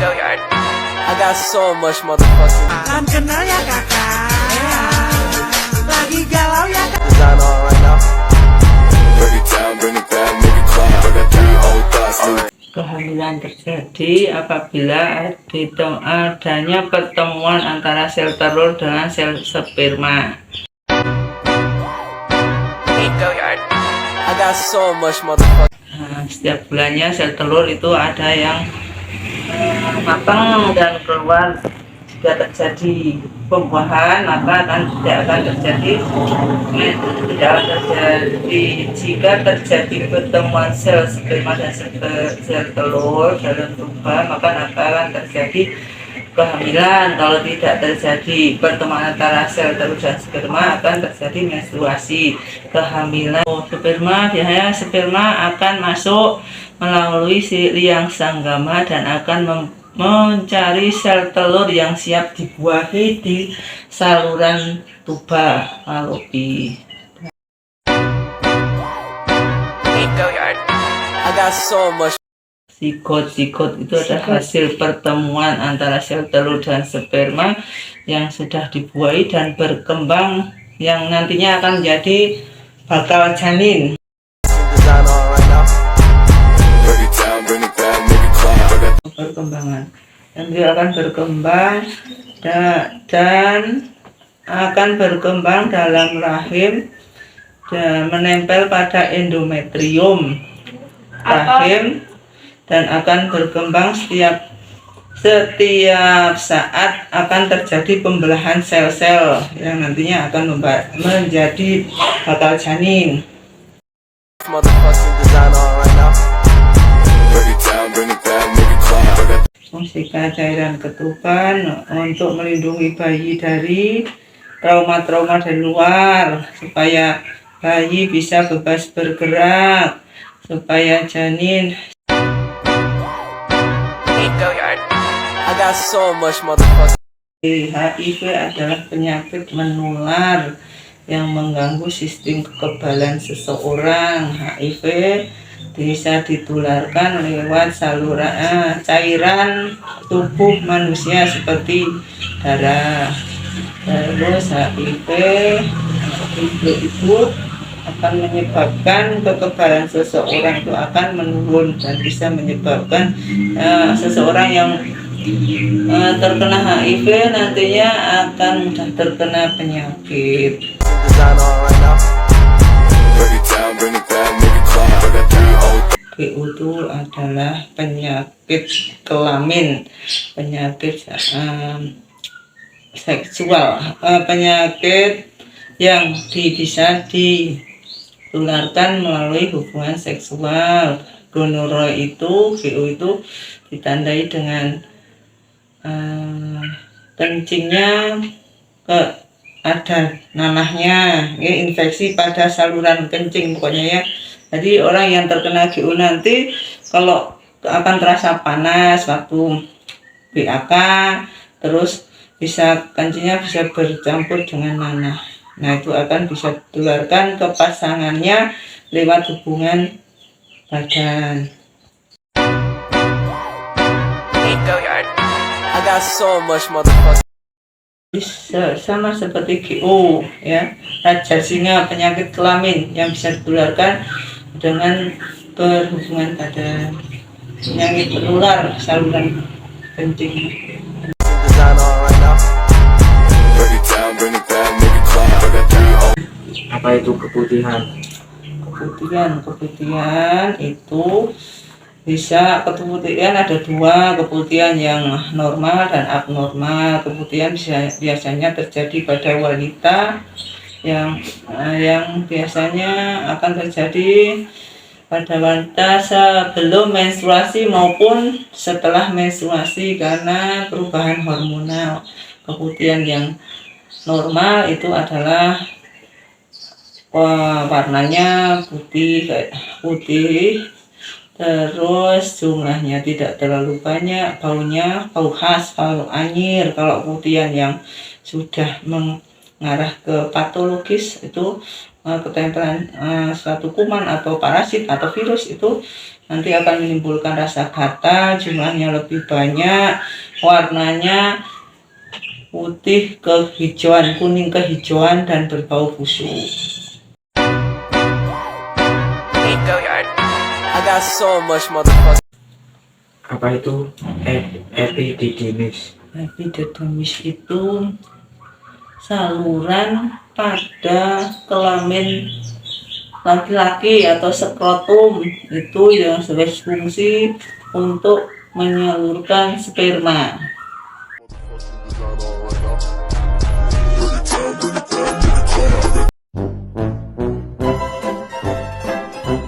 I got so much motherfucking Salam kenal ya kakak, lagi galau ya kakak. design on right now. Break it down, bring it back, make it clap. I got three old thoughts, new Kehamilan terjadi apabila adanya pertemuan antara sel telur dengan sel sperma. I got so much motherfucking Nah, setiap bulannya sel telur itu ada yang matang dan keluar. Jika terjadi pembuahan maka tidak akan terjadi jika terjadi pertemuan sel sperma dan sel telur dalam tuba, maka akan terjadi kehamilan. Kalau tidak terjadi pertemuan antara sel telur dan sperma, akan terjadi menstruasi. Kehamilan biasanya sperma akan masuk melalui liang sanggama dan akan mencari sel telur yang siap dibuahi di saluran tuba falopi. I got so much Zigot itu adalah hasil pertemuan antara sel telur dan sperma yang sudah dibuahi dan berkembang, yang nantinya akan menjadi bakal janin. design on right now. break it down, bring it back, make it clap. I got Perkembangan dan dia akan berkembang dan akan berkembang dalam rahim dan menempel pada endometrium rahim dan akan berkembang setiap saat akan terjadi pembelahan sel-sel yang nantinya akan menjadi bakal janin. Motherfucking design on right now. break it down, bring it back, make it clap. I got Fungsikan cairan ketuban untuk melindungi bayi dari trauma-trauma dari luar, supaya bayi bisa bebas bergerak, supaya janin. I got so much motherfucking HIV adalah penyakit menular yang mengganggu sistem kekebalan seseorang. HIV bisa ditularkan lewat saluran cairan tubuh manusia seperti darah. Terus HIV itu akan menyebabkan kekebalan seseorang itu akan menurun dan bisa menyebabkan seseorang yang terkena HIV nantinya akan mudah terkena penyakit. design on right now. break it down, bring it back, make it clap. I got three old PU itu adalah penyakit kelamin, penyakit seksual, penyakit yang bisa ditularkan melalui hubungan seksual. Gonorrhea itu, VU itu ditandai dengan kencingnya ada nanahnya, ya, infeksi pada saluran kencing pokoknya ya. Jadi orang yang terkena GU nanti kalau akan terasa panas waktu BAK, terus kencingnya bisa bercampur dengan nanah. Nah, itu akan bisa ditularkan ke pasangannya lewat hubungan badan. I got so much motherfucking Sama seperti GU ya, raja singa, penyakit kelamin yang bisa ditularkan dengan berhubungan pada penyakit menular saluran kencing. design on right now. break it down, bring it back, make it clap. I got three old Apa itu keputihan? Keputihan itu bisa, keputihan ada dua, keputihan yang normal dan abnormal. Keputihan biasanya terjadi pada wanita yang biasanya akan terjadi pada wanita sebelum menstruasi maupun setelah menstruasi karena perubahan hormonal. Keputihan yang normal itu adalah warnanya putih, terus jumlahnya tidak terlalu banyak, baunya bau khas, bau anyir. Kalau putihan yang sudah mengarah ke patologis itu ketempelan suatu kuman atau parasit atau virus, itu nanti akan menimbulkan rasa gatal, jumlahnya lebih banyak, warnanya putih kehijauan, kuning kehijauan, dan berbau busuk. I got so much motherfucking. Apa itu epididymis? Epididymis itu saluran pada kelamin laki-laki atau skrotum, itu yang berfungsi untuk menyalurkan sperma.